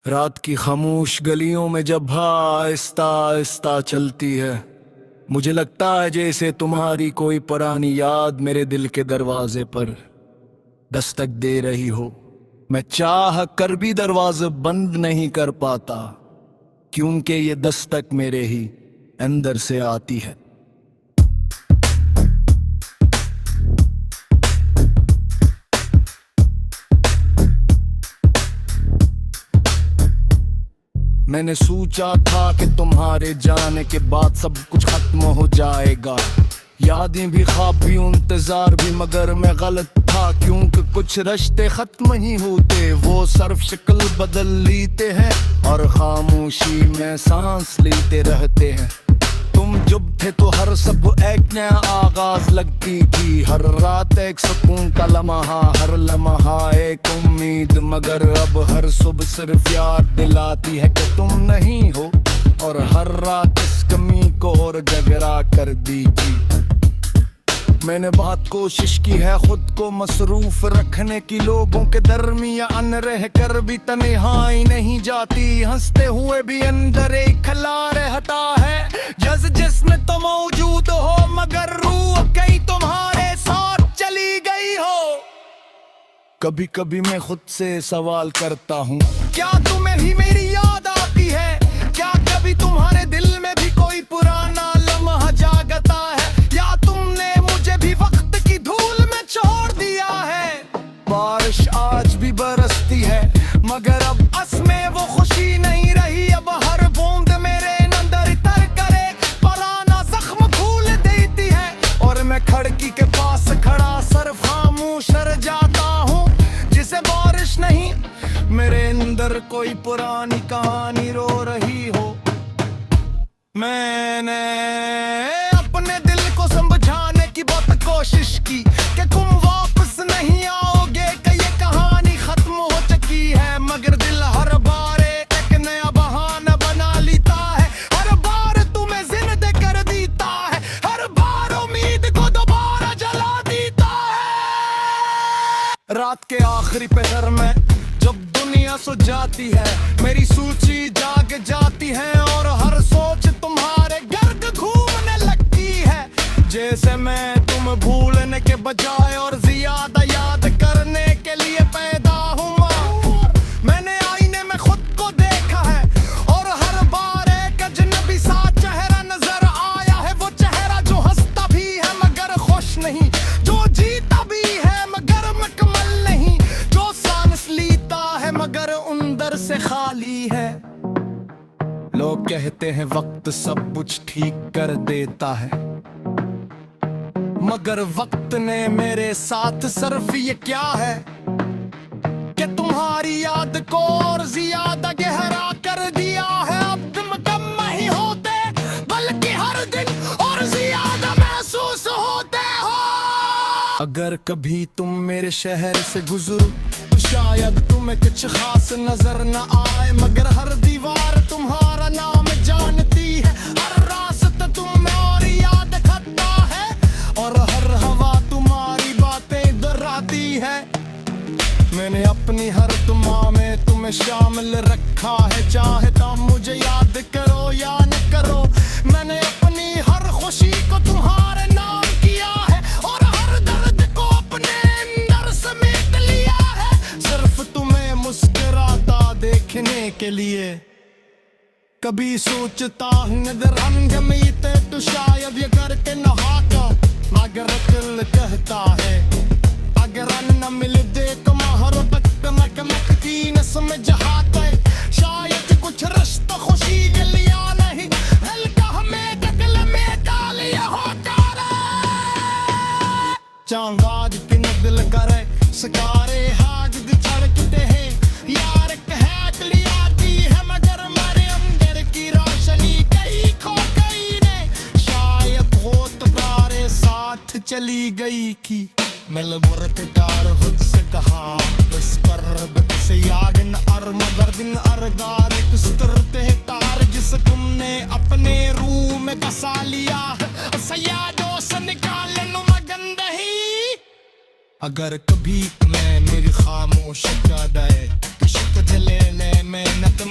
रात की खामोश गलियों में जब आहिस्ता आहिस्ता चलती है, मुझे लगता है जैसे तुम्हारी कोई पुरानी याद मेरे दिल के दरवाजे पर दस्तक दे रही हो। मैं चाह कर भी दरवाजे बंद नहीं कर पाता, क्योंकि ये दस्तक मेरे ही अंदर से आती है। मैंने सोचा था कि तुम्हारे जाने के बाद सब कुछ खत्म हो जाएगा, यादें भी, ख्वाब भी, इंतजार भी, मगर मैं गलत था, क्योंकि कुछ रिश्ते खत्म ही होते, वो सिर्फ शक्ल बदल लेते हैं और खामोशी में सांस लेते रहते हैं। तुम जब थे तो हर सब एक नया आगाज लगती थी, हर रात एक सुकून का लम्हा, हर लम्हा एक उम्मीद, मगर अब हर सुबह सिर्फ याद दिलाती है कि तुम नहीं हो, और हर रात इस कमी को और जगरा कर दी थी। मैंने बहुत कोशिश की है खुद को मसरूफ रखने की, लोगों के दरमियान रह कर भी तन्हाई नहीं जाती, हंसते हुए भी अंदर एक खला रहता है, जिसमें तो मौजूद हो मगर रूह कहीं तुम्हारे साथ चली गई हो। कभी कभी मैं खुद से सवाल करता हूँ, क्या तुम्हें भी मेरी याद आती है? क्या कभी तुम्हारे दिल में भी कोई पुराना लम्हा जागता है, या तुमने मुझे भी वक्त की धूल में छोड़ दिया है? बारिश आज भी बरसती है, मगर अब असमें वो खुशी नहीं रही, अब हर बूंद मेरे अंदर तर कर एक पुराना जख्म खोल देती है, और मैं खिड़की के पास खड़ा सिर्फ खामोश रह जाता हूँ, जिसे बारिश नहीं, मेरे अंदर कोई पुरानी कहानी रो रही हो। मैंने अपने दिल को समझाने की बहुत कोशिश की कि तुम वापस नहीं आओगे, कि ये कहानी खत्म हो चुकी है, मगर दिल हर बार एक नया बहाना बना लेता है, हर बार तुम्हें जिंदा कर देता है, हर बार उम्मीद को दोबारा जला देता है। रात के आखिरी पहर में जब दुनिया सो जाती है, मेरी सूची जाग जाती है, और हर सोच तुम्हारे गर्द घूमने लगती है, जैसे मैं तुम भूलने के बजाय और ज्यादा याद करने के लिए पैदा हुआ। मैंने आईने में खुद को देखा है, और हर बार एक अजनबी सा चेहरा नजर आया है, वो चेहरा जो हंसता भी है मगर खुश नहीं, जो जीता भी है मगर मुकम्मल नहीं, जो सांस लेता है मगर अंदर से खाली है। लोग कहते हैं वक्त सब कुछ ठीक कर देता है, मगर वक्त ने मेरे साथ सिर्फ ये क्या है कि तुम्हारी याद को और ज्यादा गहरा कर दिया है। अब तुम कम नहीं होते बल्कि हर दिन और ज्यादा महसूस होते हो। अगर कभी तुम मेरे शहर से गुजरो तो शायद तुम्हें कुछ खास नजर न आए, मगर हर दीवार तुम्हारा नाम जानती है, हर रास्ता तुम्हें और याद करता है, और हर हवा तुम्हारी बातें दोहराती है। मैंने अपनी हर दुआ में तुम्हें शामिल रखा है, चाहे तुम मुझे याद करो या न करो, मैंने अपनी हर खुशी को तुम्हारे नाम किया है, और हर दर्द को अपने अंदर समेट लिया है, सिर्फ तुम्हें मुस्कुराता देखने के लिए। कभी सोचता हूँ नजर अनगमीते तो शायद ये करके नहाता, मगर दिल कहता है अगर न मिल दे तो महरो तक नकमक की न समझ आता है, शायद कुछ रिश्ता खुशी के लिया नहीं, हल्का हमें ककल में डालिया होता चांगाद की दिल करे सकारे हाथ चढ़ते हैं, यार कह लिया दी है मगर मेरे अंदर की रोशनी कहीं खो गई ने, शायद बहुत तारे साथ चली गई की। मिलबुर के तार खुद से कहा बस पर बद से याद न अर मगर दिन अरगार कुस्तरते हैं तार, जिस तुमने अपने रूह में कसा लिया सयादों से निकाले नु मगंद ही। अगर कभी मैं मेरी खामोश जाए इश्क जले में नक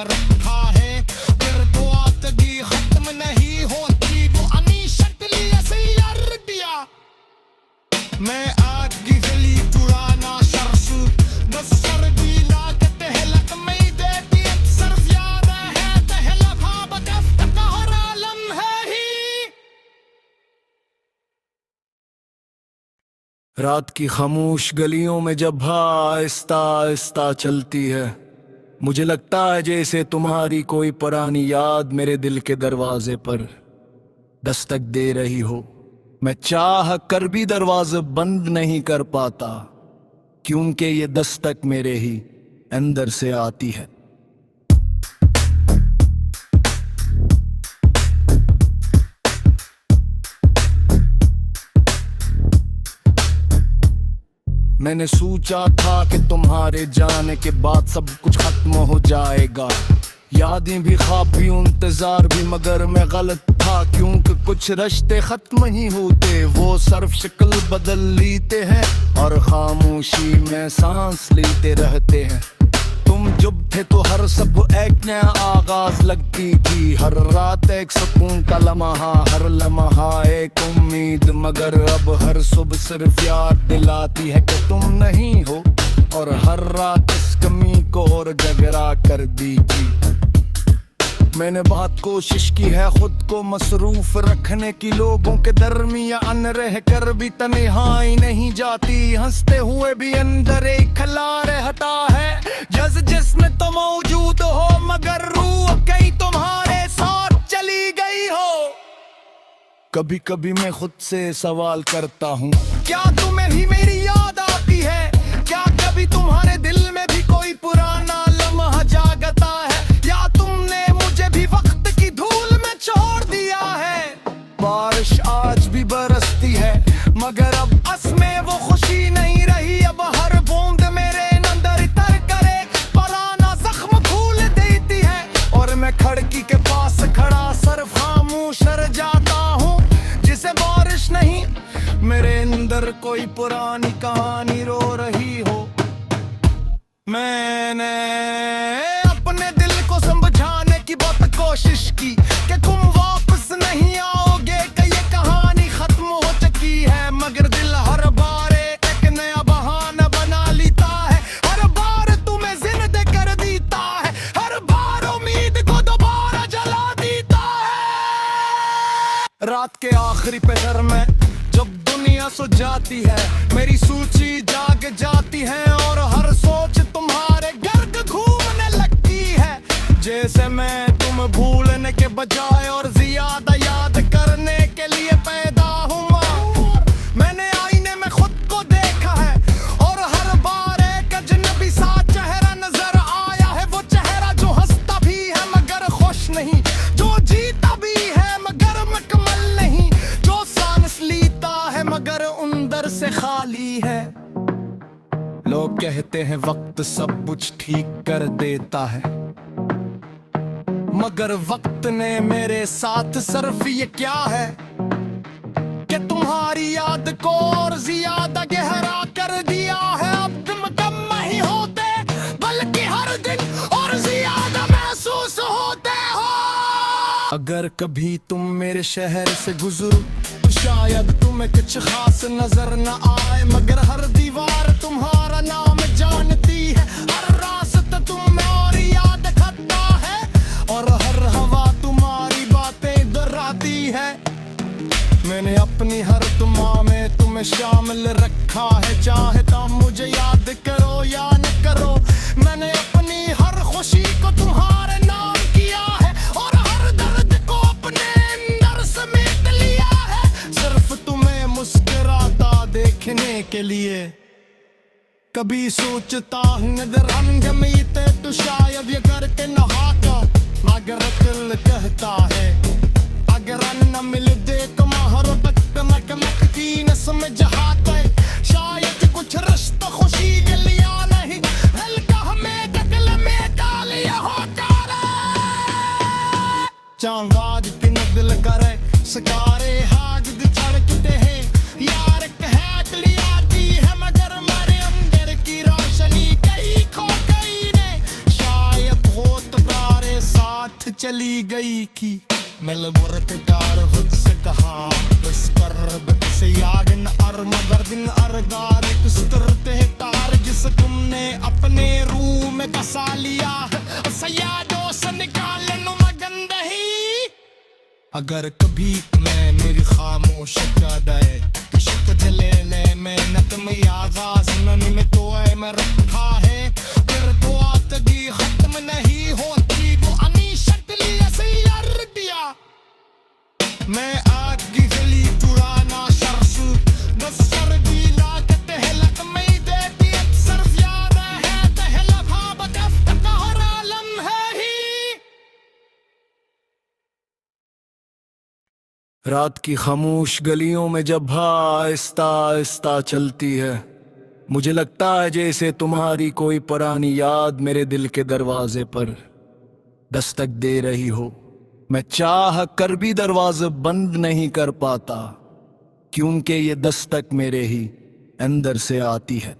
में रखा है, फिर तो आतगी खत्म नहीं होती, वो अनी शक्ली ऐसे यार दिया। मैं आग की गली पुराना शर्फ, बस सर्दी लागत है लग में देती अक्सर ज्यादा है, तहला भाबत का हर आलम है ही। रात की खामोश गलियों में जब आहिस्ता आहिस्ता चलती है, मुझे लगता है जैसे तुम्हारी कोई पुरानी याद मेरे दिल के दरवाजे पर दस्तक दे रही हो। मैं चाह कर भी दरवाजे बंद नहीं कर पाता, क्योंकि ये दस्तक मेरे ही अंदर से आती है। मैंने सोचा था कि तुम्हारे जाने के बाद सब कुछ खत्म हो जाएगा, यादें भी, ख्वाब भी, इंतजार भी, मगर मैं गलत था, क्योंकि कुछ रिश्ते खत्म ही होते, वो सिर्फ शक्ल बदल लेते हैं और खामोशी में सांस लेते रहते हैं। तुम जब थे तो हर सब एक नया आगाज लगती थी, हर रात एक सुकून का लम्हा, हर लम्हा एक उम्मीद, मगर अब हर सुबह सिर्फ याद दिलाती है कि तुम नहीं हो, और हर रात इस कमी को और जगरा कर दी थी। मैंने बहुत कोशिश की है खुद को मसरूफ रखने की, लोगों के दरमियान रह कर भी तन्हाई नहीं जाती, हंसते हुए भी अंदर एक खला रहता है, जिसमें तो मौजूद हो मगर रूह कहीं तुम्हारे साथ चली गई हो। कभी कभी मैं खुद से सवाल करता हूँ, क्या तुम्हें भी मेरी याद आती है? क्या कभी तुम्हारे दिल में भी कोई पुराना लम्हा जागता है, या तुमने मुझे भी वक्त की धूल में छोड़ दिया है? बारिश आज भी बरसती है, मगर अब असमें वो खुशी नहीं रही, अब हर बूंद मेरे अंदर तर कर एक पुराना जख्म खोल देती है, और मैं खिड़की के पास खड़ा सिर्फ खामोश रह जाता हूँ, जिसे बारिश नहीं, मेरे अंदर कोई पुरानी कहानी रो रही हो। मैंने अपने दिल को समझाने की बहुत कोशिश की कि तुम वापस नहीं आओगे, कि ये कहानी खत्म हो चुकी है, मगर दिल हर बार एक नया बहाना बना लेता है, हर बार तुम्हें जिंदा कर देता है, हर बार उम्मीद को दोबारा जला देता है। रात के आखिरी पहर में जब दुनिया सो जाती है, मेरी सूची जाग जाती है, और हर सोच तुम्हारे गर्द घूमने लगती है, जैसे मैं तुम भूलने के बजाय और ज्यादा याद करने के लिए पैदा हुआ। मैंने आईने में खुद को देखा है, और हर बार एक अजनबी सा चेहरा नजर आया है, वो चेहरा जो हंसता भी है मगर खुश नहीं, जो जीता भी है मगर मुकम्मल नहीं, जो सांस लेता है मगर अंदर से खाली है। लोग कहते हैं वक्त सब कुछ ठीक कर देता है, मगर वक्त ने मेरे साथ सिर्फ ये क्या है कि तुम्हारी याद को और ज्यादा गहरा कर दिया है। अब तुम कम नहीं होते बल्कि हर दिन और ज्यादा महसूस होते हो। अगर कभी तुम मेरे शहर से गुजरो तो शायद तुम्हें कुछ खास नजर न आए, मगर हर दीवार तुम्हारा नाम जानती है, हर रास्ता तुम्हें और याद करता है, और हर हवा तुम्हारी बातें दोहराती है। मैंने अपनी हर दुआ में तुम्हें शामिल रखा है, चाहे तुम मुझे याद करो या न करो, मैंने अपनी हर खुशी को तुम्हारे नाम किया है, और हर दर्द को अपने अंदर समेट लिया है, सिर्फ तुम्हें मुस्कुराता देखने के लिए। कभी सोचता हूँ अगर रंग मीते तो शायद ये करके नहाता, मगर दिल कहता है अगर न मिल दे तो महरो तक की न समझ आता है, शायद कुछ रिश्ता खुशी के लिया नहीं, हल्का हमें कल में डालिया होता चांगाज की न दिल करे सकारे हाथ चढ़ते हैं, यार कह लियाती है मगर मारे अंदर की रोशनी कहीं खो गई ने, शायद बहुत चली गई की मिल बुरकदार खुद से कहा बस कर बद से याद न अर मगर दिन अरगार कुस्तरते है तार जिस तुमने अपने रूह में कसा लिया सयादों से निकालन मगंद ही अगर कभी मैं मेरी खामोश जाए इश्क जले ले मेहनत में आगाज ननी में तो है मैं रखा है फिर तो आतगी खत्म नहीं होती वो अनी शक्ली ऐसे यार दिया मैं आग की गली पुराना शख्स बस सर्दी लाकत है लक में देती अक्सर ज्यादा है तहला भाबत अफ्तकार आलम है ही रात की खामोश गलियों में जब आहिस्ता आहिस्ता चलती है मुझे लगता है जैसे तुम्हारी कोई पुरानी याद मेरे दिल के दरवाजे पर दस्तक दे रही हो मैं चाह कर भी दरवाजा बंद नहीं कर पाता क्योंकि ये दस्तक मेरे ही अंदर से आती है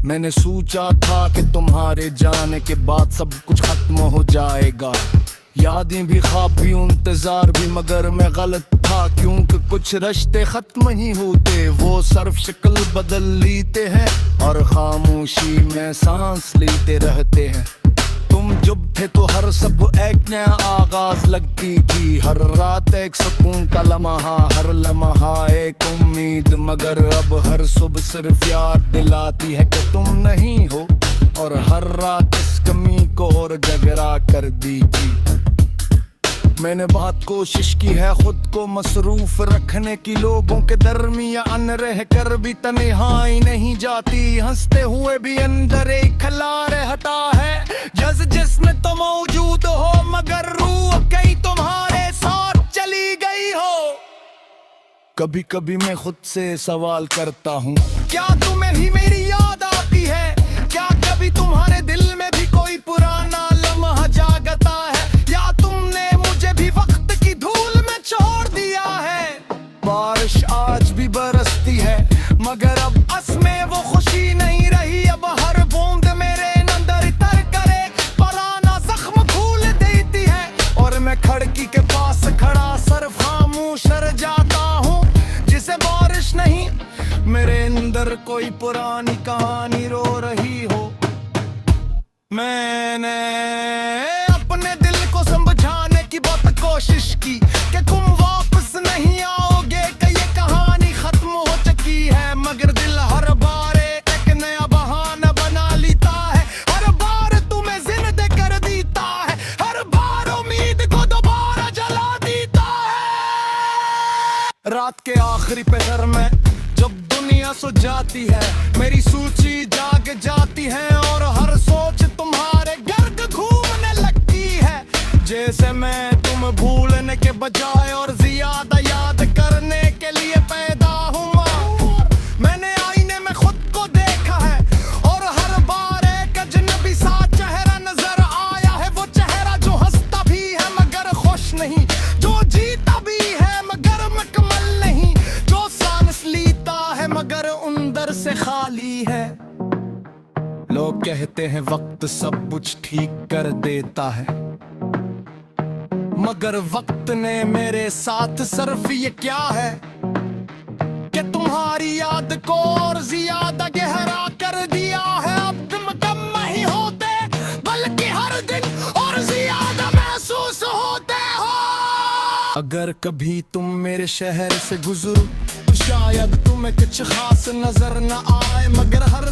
मैंने सोचा था कि तुम्हारे जाने के बाद सब कुछ खत्म हो जाएगा यादें भी ख्वाब भी इंतजार भी मगर मैं गलत था क्योंकि कुछ रिश्ते खत्म ही होते वो सिर्फ शक्ल बदल लेते हैं और खामोशी में सांस लेते रहते हैं तुम जब थे तो हर सब एक नया आगाज लगती थी हर रात एक सुकून का लम्हा हर लम्हा एक उम्मीद मगर अब हर सुबह सिर्फ याद दिलाती है कि तुम नहीं हो और हर रात इस कमी को और जगरा कर दी थी मैंने बहुत कोशिश की है खुद को मसरूफ रखने की लोगों के दरमियान रह कर भी तन्हाई नहीं जाती हंसते हुए भी अंदर एक खला रहता है जिसमें तो मौजूद हो मगर रूह कहीं तुम्हारे साथ चली गई हो कभी कभी मैं खुद से सवाल करता हूँ क्या तुम्हें ही मेरी याद आती है क्या कभी तुम्हारे दिल में भी कोई पुराना लम्हा जागता है या तुमने मुझे भी वक्त की धूल में छोड़ दिया है बारिश आज भी बरसती है मगर अब असमें वो खुशी नहीं रही अब हर बूंद मेरे अंदर तर करे पुराना जख्म खोल देती है और मैं खिड़की के पास खड़ा सिर्फ खामोश रह जाता हूँ जिसे बारिश नहीं मेरे अंदर कोई पुरानी कहानी रो रही हो मैंने अपने दिल को समझाने की बहुत कोशिश की कि तुम वापस नहीं आओगे कि ये कहानी खत्म हो चुकी है मगर दिल हर बार एक नया बहाना बना लेता है हर बार तुम्हें जिंदा कर देता है हर बार उम्मीद को दोबारा जला देता है रात के आखिरी पहर में जब दुनिया सो जाती है मेरी सूची जाग जाती है और हर सोच तुम्हारे गर्द घूमने लगती है जैसे मैं तुम भूलने के बजाय और ज्यादा याद करने के लिए पैदा हुआ मैंने आईने में खुद को देखा है और हर बार एक अजनबी सा चेहरा नजर आया है वो चेहरा जो हंसता भी है मगर खुश नहीं जो जीता भी है मगर मुकम्मल नहीं जो सांस लेता है मगर अंदर से खाली है लोग कहते हैं वक्त सब कुछ ठीक कर देता है मगर वक्त ने मेरे साथ सिर्फ ये क्या है कि तुम्हारी याद को और ज्यादा गहरा कर दिया है अब तुम कम नहीं होते बल्कि हर दिन और ज्यादा महसूस होते हो अगर कभी तुम मेरे शहर से गुजरो तो शायद तुम्हें कुछ खास नजर न आए मगर हर